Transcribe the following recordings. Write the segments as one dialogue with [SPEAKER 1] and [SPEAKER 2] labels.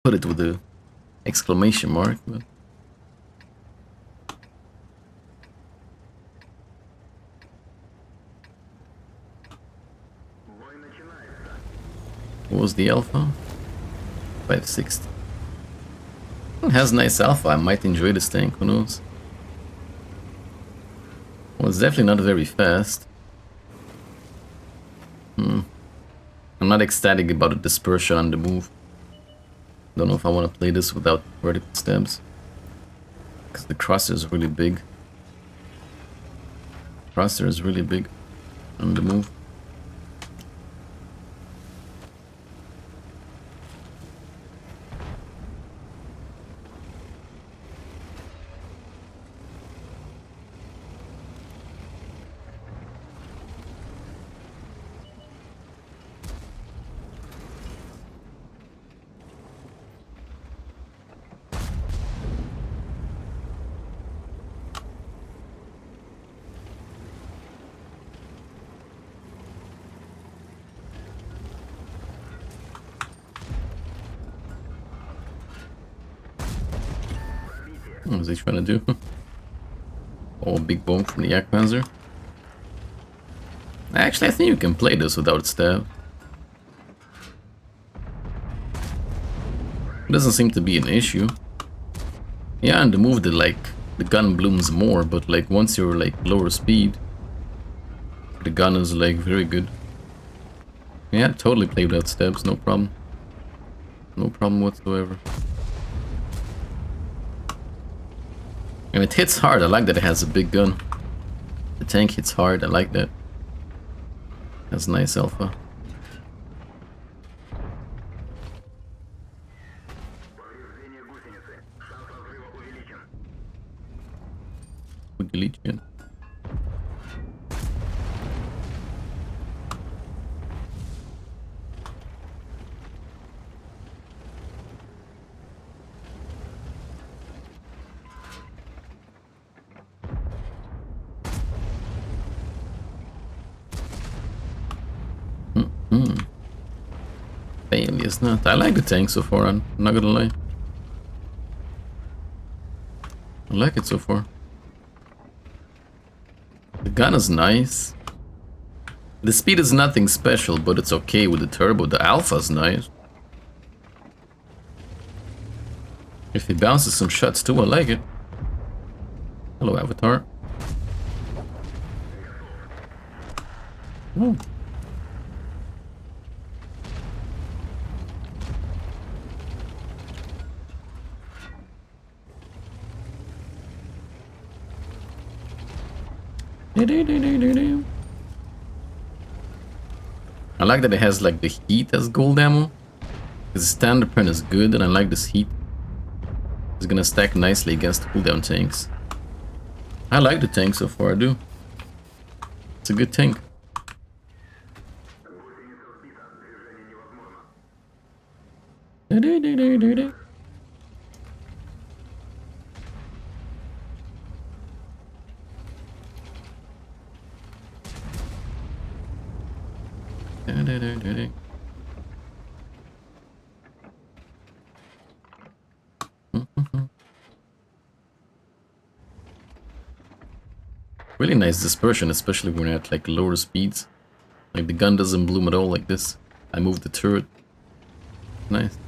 [SPEAKER 1] put it with the exclamation mark. But what was the alpha? 560. It has nice alpha. I might enjoy this tank. Who knows? Well, it's definitely not very fast. I'm not ecstatic about the dispersion on the move. Don't know if I want to play this without vertical stabs. Because the crosshair is really big. Crosshair is really big on the move. What is he trying to do? Oh, big bomb from the Yak Panzer. Actually, I think you can play this without stab. It doesn't seem to be an issue. Yeah, and the move that like the gun blooms more, but like once you're like lower speed, the gun is like very good. Yeah, totally play without stabs, no problem. No problem whatsoever. And it hits hard. I like that it has a big gun. The tank hits hard. I like that. That's nice alpha. Legion. It's not. I like the tank so far, I'm not gonna lie. I like it so far. The gun is nice. The speed is nothing special, but it's okay with the turbo. The alpha is nice. If he bounces some shots too, I like it. Hello, Avatar. Oh. I like that it has like the heat as gold ammo. Because the standard print is good and I like this heat. It's gonna stack nicely against the cooldown tanks. I like the tank so far, I do. It's a good tank. Really nice dispersion, especially when you're at like lower speeds. Like the gun doesn't bloom at all like this. I moved the turret. Nice.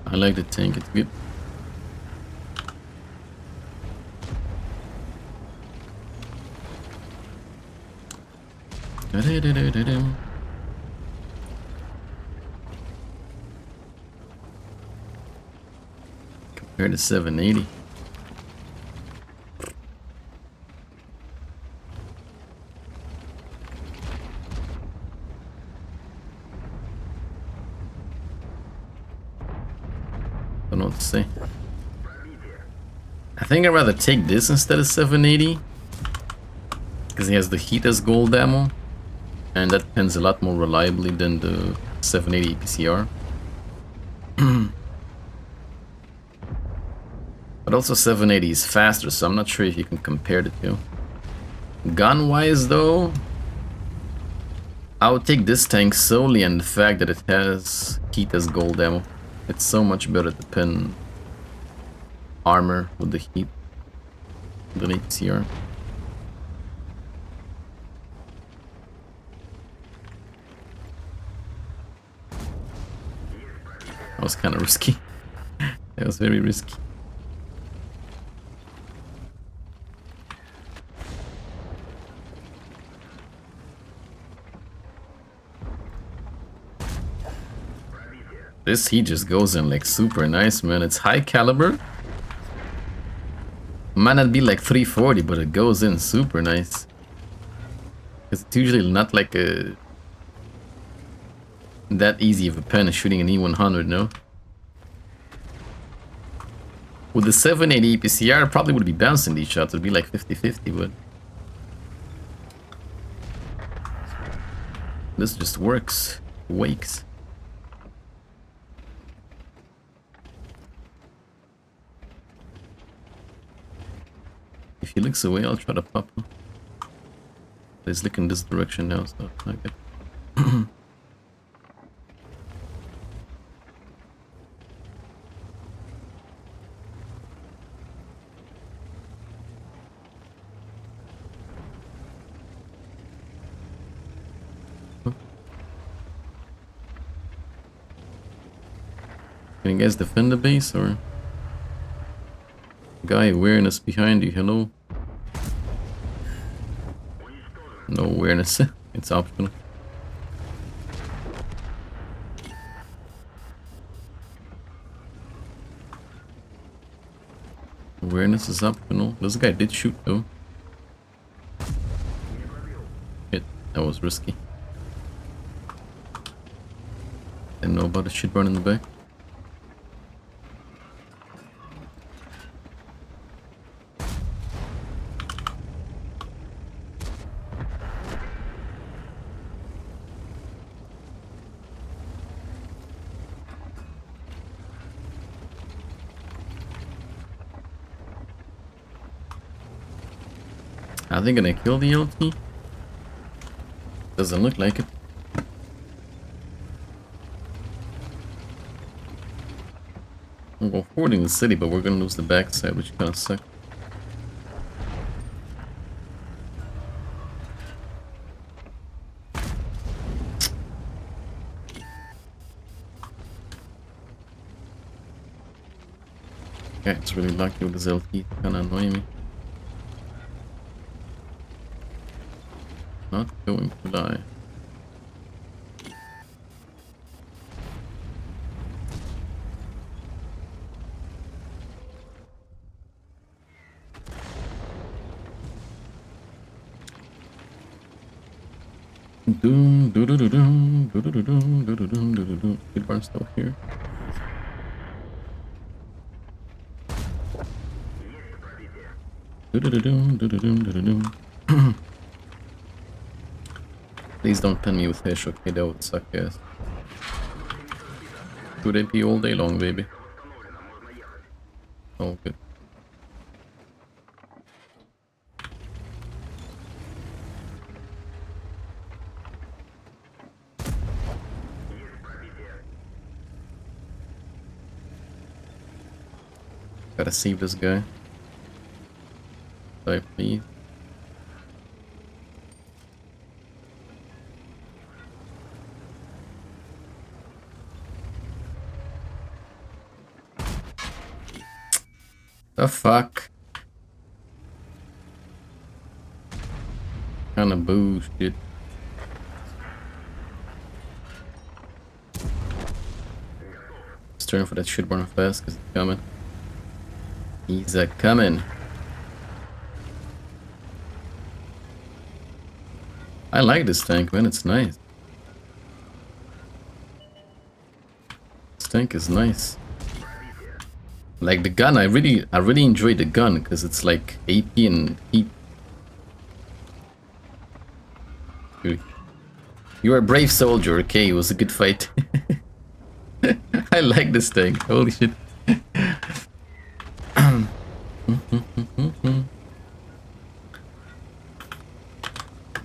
[SPEAKER 1] I like the tank, it's good. Compared to 780. Don't know what to say. I think I'd rather take this instead of 780. Because he has the heat as gold ammo. And that pens a lot more reliably than the 780 PCR. But also 780 is faster, so I'm not sure if you can compare the two. Gun-wise though, I would take this tank solely and the fact that it has heat as gold ammo. It's so much better to pin armor with the heat than APCR. That was kind of risky. That was very risky. This heat just goes in like super nice, man. It's high caliber. Might not be like 340, but it goes in super nice. It's usually not like a that easy of a pen shooting an E100, no? With the 780 PCR, it probably would be bouncing these shots. It would be like 50-50, but this just works. Wakes. If he looks away, I'll try to pop him. He's looking this direction now, so okay. Can you guys defend the base or? Guy awareness behind you, hello? No awareness, it's optional. Awareness is optional. This guy did shoot though. Shit, that was risky. Didn't know about the shit burn in the back. Are they gonna kill the LT? Doesn't look like it. We'll go forward in the city, but we're gonna lose the backside, which kinda sucks. Yeah, it's really lucky with this LT, kinda annoying me. Not going to die. Doom, doo doo doo doom, doo doo doo doom, doo doo doom, doo doo doom. Good barn still here. Doo doo doo doom, doo doo doom, doo doo doom. Please don't pin me with fish, okay? That would suck, guys. Good AP all day long, baby. Oh, good. Gotta save this guy. Die, please. The fuck? Kinda bullshit. Just turn for that shit burn fast, cause it's coming. He's a coming. I like this tank, man, it's nice. This tank is nice. Like the gun, I really enjoy the gun because it's like AP and heat. You're a brave soldier, okay? It was a good fight. I like this tank. Holy shit.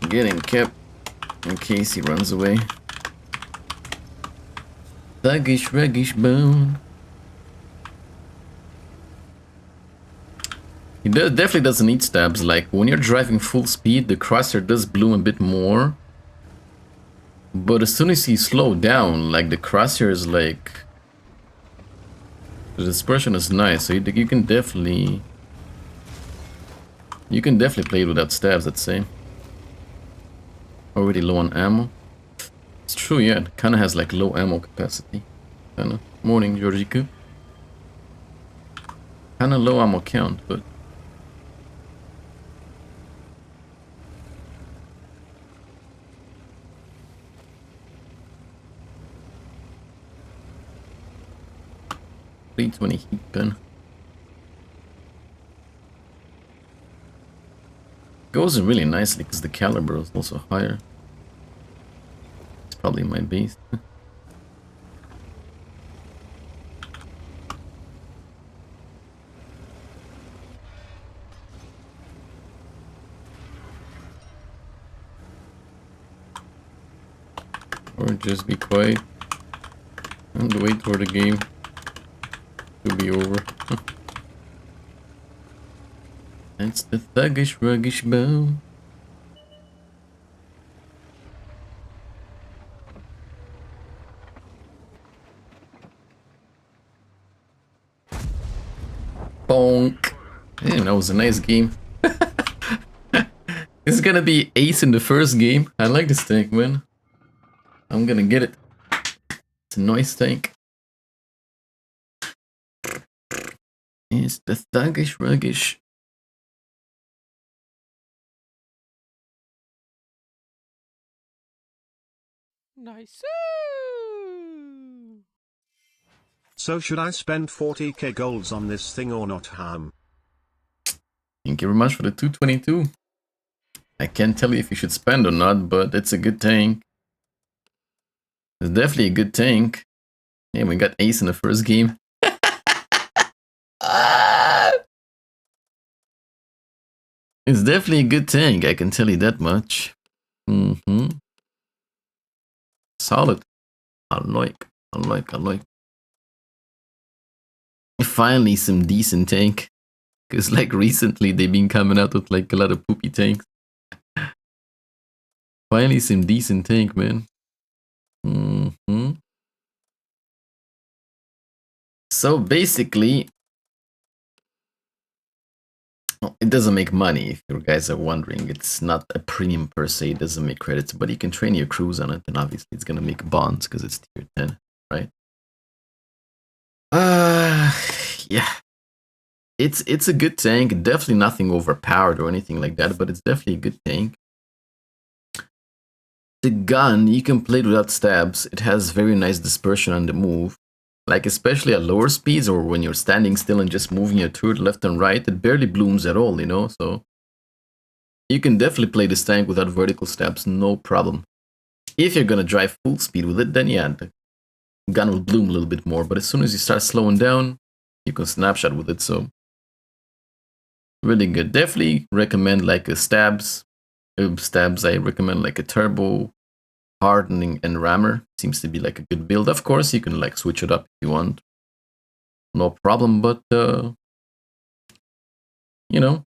[SPEAKER 1] Getting kept. in case he runs away. Thuggish, ruggish bone. He definitely doesn't need stabs. Like, when you're driving full speed, the crosshair does bloom a bit more. But as soon as you slow down, like, the crosshair is like... The dispersion is nice, so you can definitely... You can definitely play it without stabs, I'd say. Already low on ammo. It's true, yeah, it kinda has like low ammo capacity. Kinda. Morning, Georgiku. Kinda low ammo count, but... .320 heat pen. Goes really nicely because the caliber is also higher. It's probably my base. Or just be quiet and wait for the game to be over. It's the thuggish ruggish bone. Bonk. Damn, that was a nice game. This is gonna be ace in the first game. I like this tank, man. I'm gonna get it. It's a nice tank. It's the thuggish ruggish.
[SPEAKER 2] Nice.
[SPEAKER 3] So should I spend 40k golds on this thing or not, Ham?
[SPEAKER 1] Thank you very much for the 222. I can't tell you if you should spend or not, but it's a good tank. It's definitely a good tank. Yeah, we got ace in the first game. It's definitely a good tank, I can tell you that much. Solid. I like. Finally some decent tank. Because like recently they've been coming out with like a lot of poopy tanks. Finally some decent tank, man. So basically, it doesn't make money, if you guys are wondering. It's not a premium per se, it doesn't make credits, but you can train your crews on it, and obviously it's gonna make bonds because it's tier 10, right? Yeah. It's a good tank, definitely nothing overpowered or anything like that, but it's definitely a good tank. The gun, you can play it without stabs. It has very nice dispersion on the move. Like, especially at lower speeds or when you're standing still and just moving your turret left and right, it barely blooms at all, you know? So you can definitely play this tank without vertical stabs, no problem. If you're gonna drive full speed with it, then yeah, the gun will bloom a little bit more. But as soon as you start slowing down, you can snapshot with it, so really good. Definitely recommend like a stabs. I recommend like a turbo, hardening, and rammer. Seems to be like a good build. Of course, you can like switch it up if you want. No problem, but you know,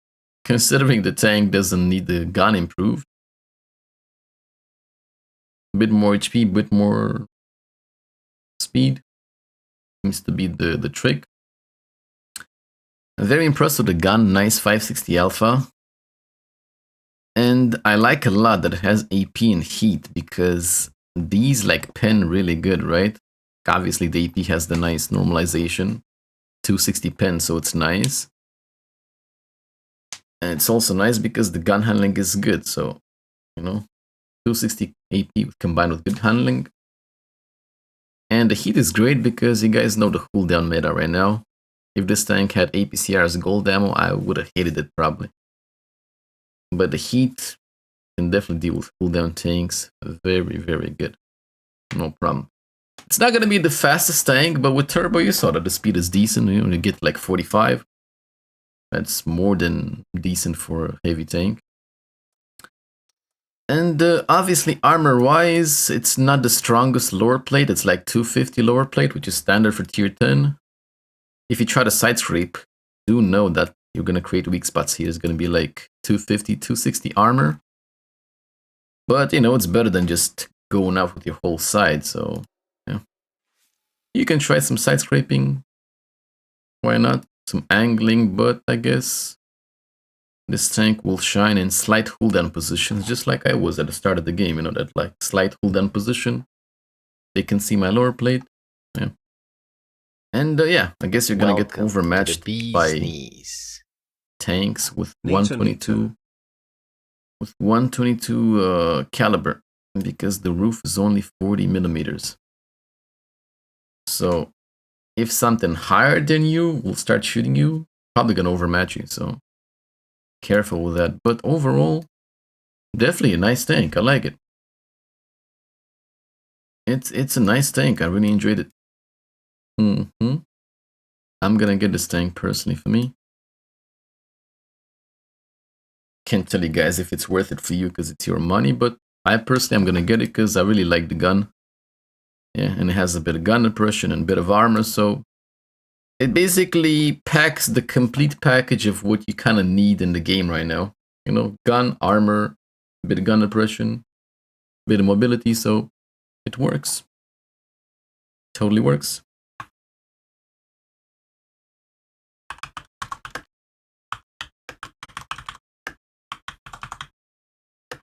[SPEAKER 1] considering the tank doesn't need the gun improved, a bit more HP, a bit more speed seems to be the trick. I'm very impressed with the gun, nice 560 alpha. And I like a lot that it has AP and heat because these like pen really good, right? Obviously the AP has the nice normalization, 260 pen, so it's nice. And it's also nice because the gun handling is good, so, you know, 260 AP combined with good handling. And the heat is great because you guys know the cooldown meta right now. If this tank had APCR as gold ammo, I would have hated it probably. But the heat can definitely deal with cooldown tanks. Very, very good. No problem. It's not going to be the fastest tank, but with turbo, you saw that the speed is decent. You only get like 45. That's more than decent for a heavy tank. And obviously armor-wise, it's not the strongest lower plate. It's like 250 lower plate, which is standard for tier 10. If you try to side scrape, do know that you're going to create weak spots here. It's going to be like 250, 260 armor. But, you know, it's better than just going out with your whole side, so, yeah. You can try some side scraping. Why not? Some angling, but I guess this tank will shine in slight hold down positions, just like I was at the start of the game, you know, that like slight hold down position. They can see my lower plate. Yeah. And yeah, I guess you're gonna get overmatched by tanks with 122 with 122 caliber, because the roof is only 40 millimeters. So if something higher than you will start shooting you, probably gonna overmatch you. So careful with that. But overall, definitely a nice tank. I like it. It's a nice tank. I really enjoyed it. I'm gonna get this tank personally for me. Can't tell you guys if it's worth it for you because it's your money, but I personally am gonna get it because I really like the gun. Yeah, and it has a bit of gun impression and a bit of armor, so it basically packs the complete package of what you kind of need in the game right now. You know, gun, armor, a bit of gun impression, a bit of mobility, so it works. Totally works.